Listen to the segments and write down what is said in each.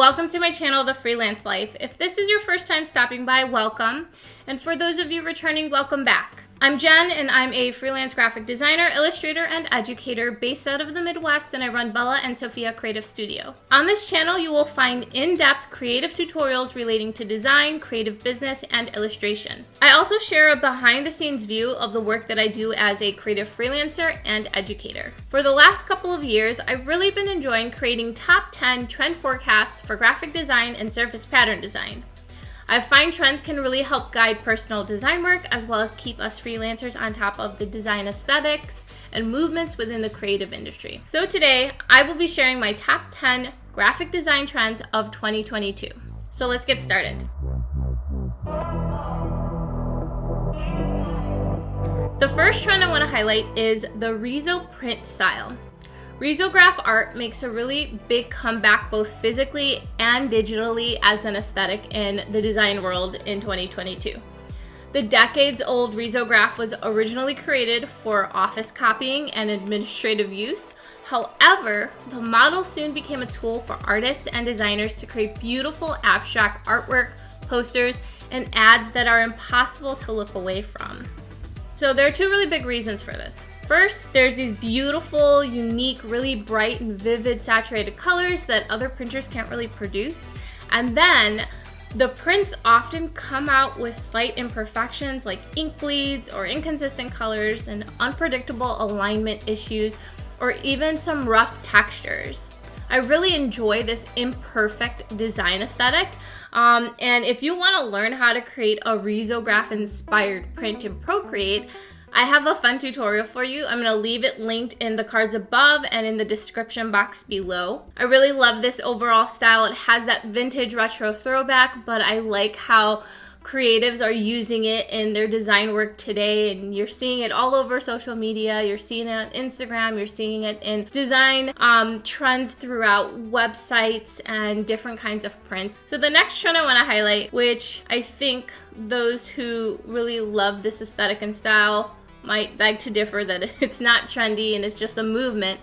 Welcome to my channel, The Freelance Life. If this is your first time stopping by, welcome. And for those of you returning, welcome back. I'm Jen, and I'm a freelance graphic designer, illustrator, and educator based out of the Midwest, and I run Bella and Sophia Creative Studio. On this channel, you will find in-depth creative tutorials relating to design, creative business, and illustration. I also share a behind-the-scenes view of the work that I do as a creative freelancer and educator. For the last couple of years, I've really been enjoying creating top 10 trend forecasts for graphic design and surface pattern design. I find trends can really help guide personal design work as well as keep us freelancers on top of the design aesthetics and movements within the creative industry. So today, I will be sharing my top 10 graphic design trends of 2022. So let's get started. The first trend I want to highlight is the Riso print style. Risograph art makes a really big comeback both physically and digitally as an aesthetic in the design world in 2022. The decades-old risograph was originally created for office copying and administrative use. However, the model soon became a tool for artists and designers to create beautiful abstract artwork, posters, and ads that are impossible to look away from. So there are two really big reasons for this. First, there's these beautiful, unique, really bright and vivid saturated colors that other printers can't really produce. And then the prints often come out with slight imperfections like ink bleeds or inconsistent colors and unpredictable alignment issues or even some rough textures. I really enjoy this imperfect design aesthetic. And if you want to learn how to create a risograph inspired print in Procreate, I have a fun tutorial for you. I'm going to leave it linked in the cards above and in the description box below. I really love this overall style. It has that vintage retro throwback, but I like how creatives are using it in their design work today, and you're seeing it all over social media. You're seeing it on Instagram. You're seeing it in design trends throughout websites and different kinds of prints. So the next trend I want to highlight, which I think those who really love this aesthetic and style might beg to differ that it's not trendy and it's just a movement,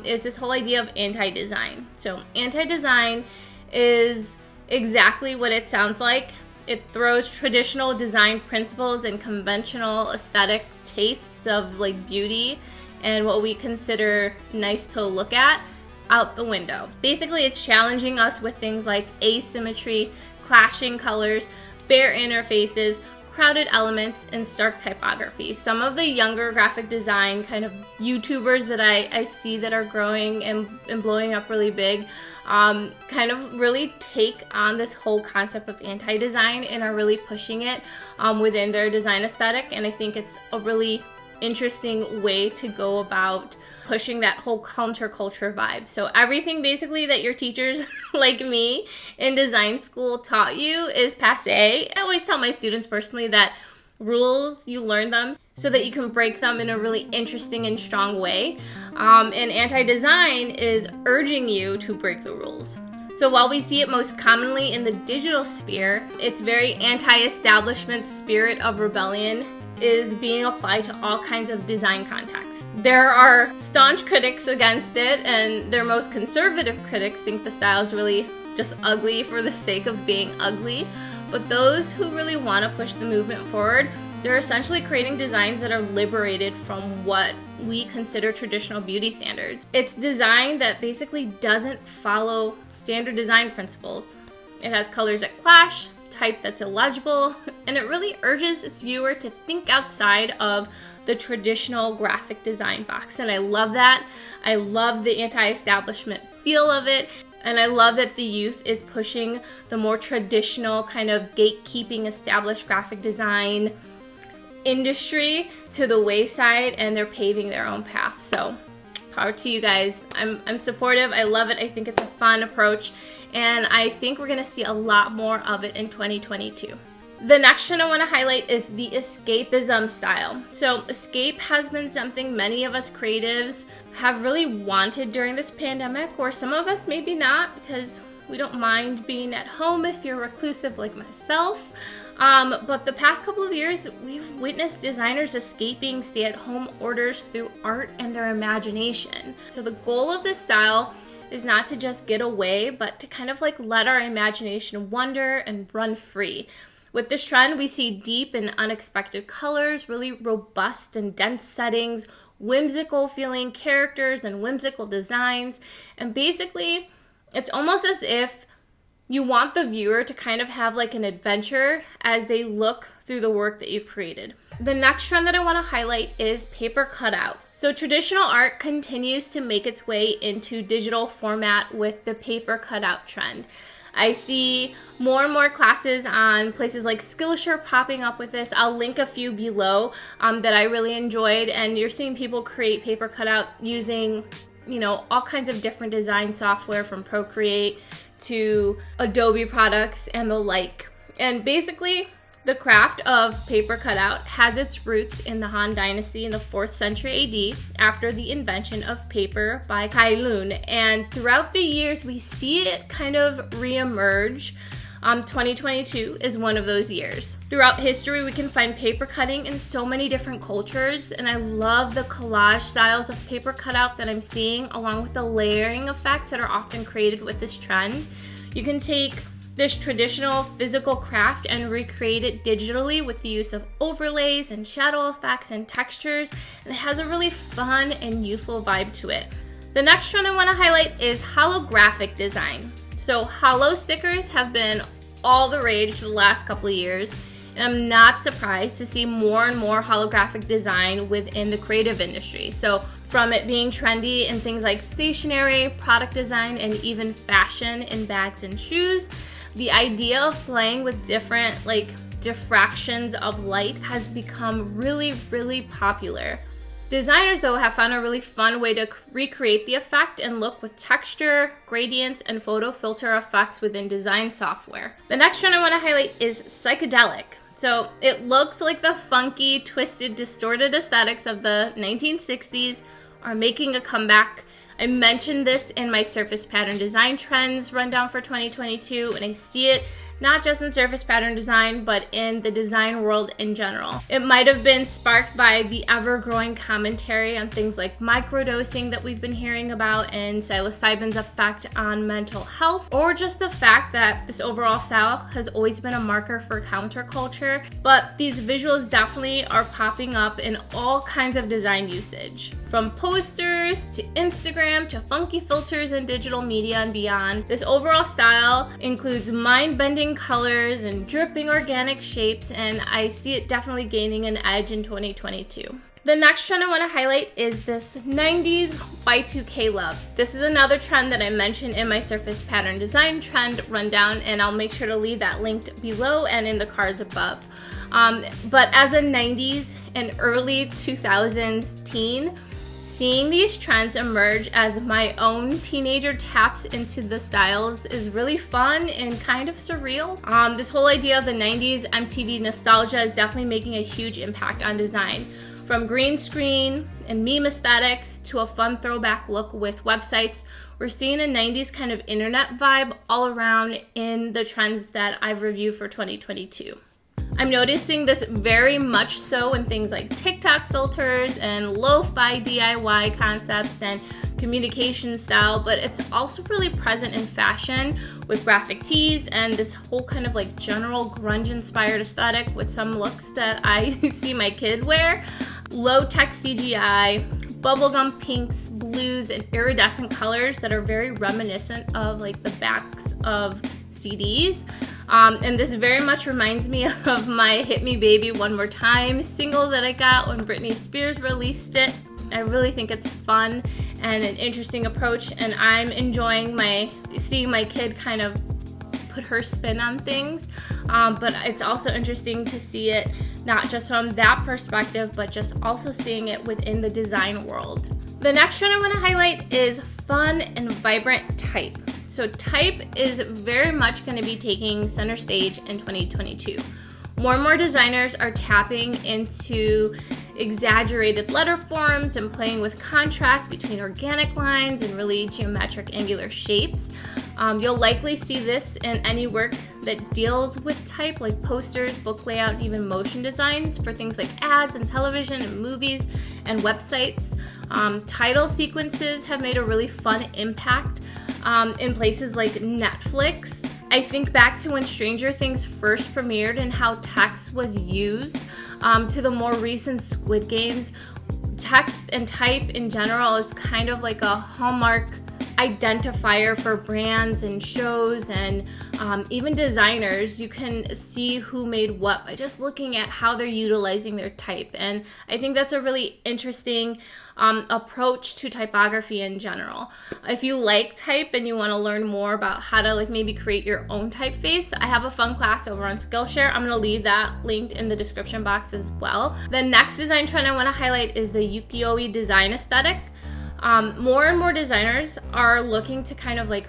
is this whole idea of anti-design. So anti-design is exactly what it sounds like. It throws traditional design principles and conventional aesthetic tastes of like beauty and what we consider nice to look at out the window. Basically, it's challenging us with things like asymmetry, clashing colors, bare interfaces, crowded elements, and stark typography. Some of the younger graphic design kind of YouTubers that I see that are growing and blowing up really big kind of really take on this whole concept of anti-design and are really pushing it within their design aesthetic. And I think it's a really interesting way to go about pushing that whole counterculture vibe. So everything basically that your teachers like me in design school taught you is passé. I always tell my students personally that rules, you learn them so that you can break them in a really interesting and strong way. And anti-design is urging you to break the rules. So while we see it most commonly in the digital sphere, its very anti-establishment spirit of rebellion is being applied to all kinds of design contexts. There are staunch critics against it, and their most conservative critics think the style is really just ugly for the sake of being ugly. But those who really want to push the movement forward, they're essentially creating designs that are liberated from what we consider traditional beauty standards. It's design that basically doesn't follow standard design principles. It has colors that clash, type that's illegible, and it really urges its viewer to think outside of the traditional graphic design box. And I love that. I love the anti-establishment feel of it. And I love that the youth is pushing the more traditional kind of gatekeeping established graphic design industry to the wayside, and they're paving their own path. So power to you guys. I'm supportive. I love it. I think it's a fun approach, and I think we're gonna see a lot more of it in 2022. The next trend I want to highlight is the escapism style. So escape has been something many of us creatives have really wanted during this pandemic, or some of us maybe not, because we don't mind being at home if you're reclusive like myself. But the past couple of years, we've witnessed designers escaping stay-at-home orders through art and their imagination. So the goal of this style is not to just get away, but to kind of like let our imagination wander and run free. With this trend, we see deep and unexpected colors, really robust and dense settings, whimsical feeling characters and whimsical designs. And basically, it's almost as if you want the viewer to kind of have like an adventure as they look through the work that you've created. The next trend that I want to highlight is paper cutout. So traditional art continues to make its way into digital format with the paper cutout trend. I see more and more classes on places like Skillshare popping up with this. I'll link a few below that I really enjoyed, and you're seeing people create paper cutout using, you know, all kinds of different design software from Procreate to Adobe products and the like. And basically, the craft of paper cutout has its roots in the Han Dynasty in the 4th century AD after the invention of paper by Kai Lun. And throughout the years, we see it kind of reemerge. 2022 is one of those years. Throughout history, we can find paper cutting in so many different cultures, and I love the collage styles of paper cutout that I'm seeing, along with the layering effects that are often created with this trend. You can take this traditional physical craft and recreate it digitally with the use of overlays and shadow effects and textures, and it has a really fun and youthful vibe to it. The next trend I want to highlight is holographic design. So holo stickers have been all the rage for the last couple of years, and I'm not surprised to see more and more holographic design within the creative industry. So from it being trendy in things like stationery, product design, and even fashion in bags and shoes, the idea of playing with different like diffractions of light has become really, really popular. Designers, though, have found a really fun way to recreate the effect and look with texture, gradients, and photo filter effects within design software. The next trend I want to highlight is psychedelic. So it looks like the funky, twisted, distorted aesthetics of the 1960s are making a comeback. I mentioned this in my surface pattern design trends rundown for 2022, and I see it not just in surface pattern design, but in the design world in general. It might have been sparked by the ever-growing commentary on things like microdosing that we've been hearing about and psilocybin's effect on mental health, or just the fact that this overall style has always been a marker for counterculture. But these visuals definitely are popping up in all kinds of design usage. From posters to Instagram to funky filters and digital media and beyond, this overall style includes mind-bending colors and dripping organic shapes, and I see it definitely gaining an edge in 2022. The next trend I want to highlight is this 90s Y2K Love. This is another trend that I mentioned in my surface pattern design trend rundown, and I'll make sure to leave that linked below and in the cards above. But as a 90s and early 2000s teen, seeing these trends emerge as my own teenager taps into the styles is really fun and kind of surreal. This whole idea of the 90s MTV nostalgia is definitely making a huge impact on design. From green screen and meme aesthetics to a fun throwback look with websites, we're seeing a 90s kind of internet vibe all around in the trends that I've reviewed for 2022. I'm noticing this very much so in things like TikTok filters and lo-fi DIY concepts and communication style, but it's also really present in fashion with graphic tees and this whole kind of like general grunge-inspired aesthetic with some looks that I see my kid wear. Low-tech CGI, bubblegum pinks, blues, and iridescent colors that are very reminiscent of like the backs of CDs. And this very much reminds me of my Hit Me Baby One More Time single that I got when Britney Spears released it. I really think it's fun and an interesting approach, and I'm enjoying seeing my kid kind of put her spin on things. But it's also interesting to see it not just from that perspective, but just also seeing it within the design world. The next trend I want to highlight is fun and vibrant type. So type is very much going to be taking center stage in 2022. More and more designers are tapping into exaggerated letter forms and playing with contrast between organic lines and really geometric angular shapes. You'll likely see this in any work that deals with type, like posters, book layout, and even motion designs for things like ads and television and movies and websites. Title sequences have made a really fun impact in places like Netflix. I think back to when Stranger Things first premiered and how text was used, to the more recent Squid Games. Text and type in general is kind of like a hallmark identifier for brands and shows and even designers. You can see who made what by just looking at how they're utilizing their type, and I think that's a really interesting approach to typography in general. If you like type and you want to learn more about how to like maybe create your own typeface, I have a fun class over on Skillshare. I'm going to leave that linked in the description box as well. The next design trend I want to highlight is the Ukiyo-e design aesthetic. More and more designers are looking to kind of like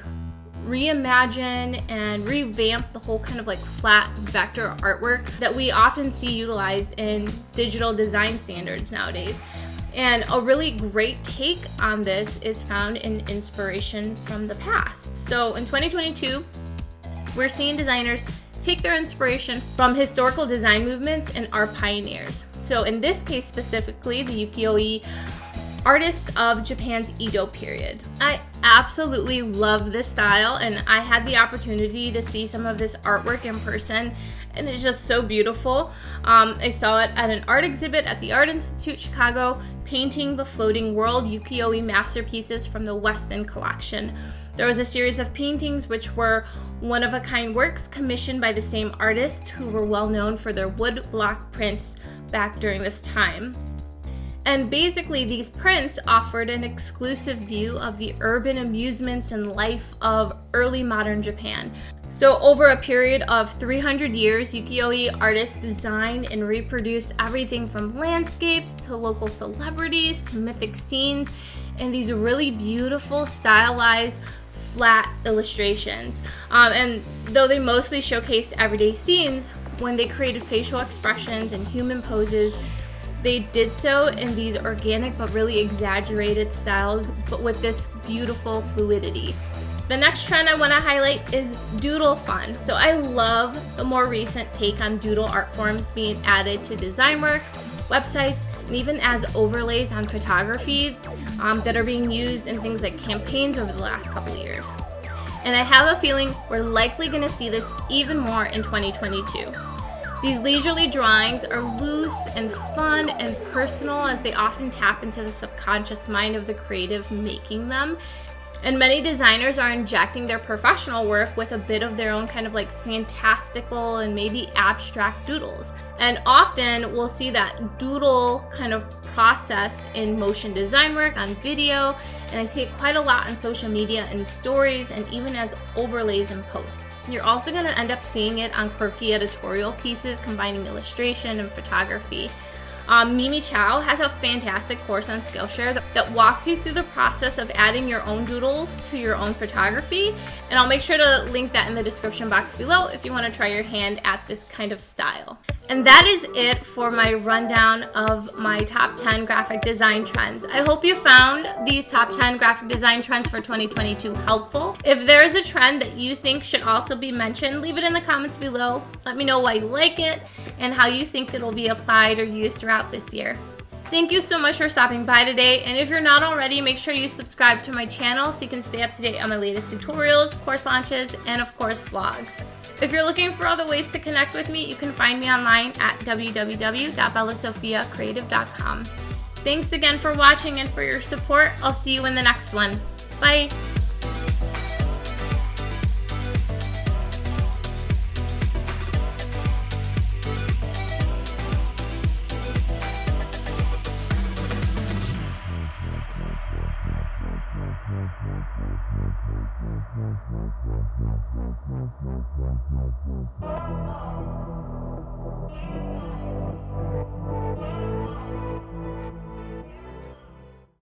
reimagine and revamp the whole kind of like flat vector artwork that we often see utilized in digital design standards nowadays. And a really great take on this is found in inspiration from the past. So in 2022, we're seeing designers take their inspiration from historical design movements and art pioneers. So in this case specifically, the Ukiyo-e artists of Japan's Edo period. I absolutely love this style, and I had the opportunity to see some of this artwork in person, and it's just so beautiful. I saw it at an art exhibit at the Art Institute Chicago, painting the floating world Ukiyo-e masterpieces from the Weston collection. There was a series of paintings which were one-of-a-kind works commissioned by the same artists who were well known for their wood block prints back during this time. And basically, these prints offered an exclusive view of the urban amusements and life of early modern Japan. So over a period of 300 years, Ukiyo-e artists designed and reproduced everything from landscapes to local celebrities to mythic scenes in these really beautiful, stylized, flat illustrations. And though they mostly showcased everyday scenes, when they created facial expressions and human poses, they did so in these organic but really exaggerated styles, but with this beautiful fluidity. The next trend I want to highlight is Doodle Fun. So I love the more recent take on doodle art forms being added to design work, websites, and even as overlays on photography that are being used in things like campaigns over the last couple of years. And I have a feeling we're likely going to see this even more in 2022. These leisurely drawings are loose and fun and personal, as they often tap into the subconscious mind of the creative making them. And many designers are injecting their professional work with a bit of their own kind of like fantastical and maybe abstract doodles. And often we'll see that doodle kind of process in motion design work on video, and I see it quite a lot on social media and stories and even as overlays in posts. You're also going to end up seeing it on quirky editorial pieces combining illustration and photography. Mimi Chow has a fantastic course on Skillshare that walks you through the process of adding your own doodles to your own photography, and I'll make sure to link that in the description box below if you want to try your hand at this kind of style. And that is it for my rundown of my top 10 graphic design trends. I hope you found these top 10 graphic design trends for 2022 helpful. If there is a trend that you think should also be mentioned, leave it in the comments below. Let me know why you like it and how you think it will be applied or used throughout this year. Thank you so much for stopping by today, and if you're not already, make sure you subscribe to my channel so you can stay up to date on my latest tutorials, course launches, and of course vlogs. If you're looking for other ways to connect with me, you can find me online at www.bellasophiacreative.com. Thanks again for watching and for your support. I'll see you in the next one. Bye!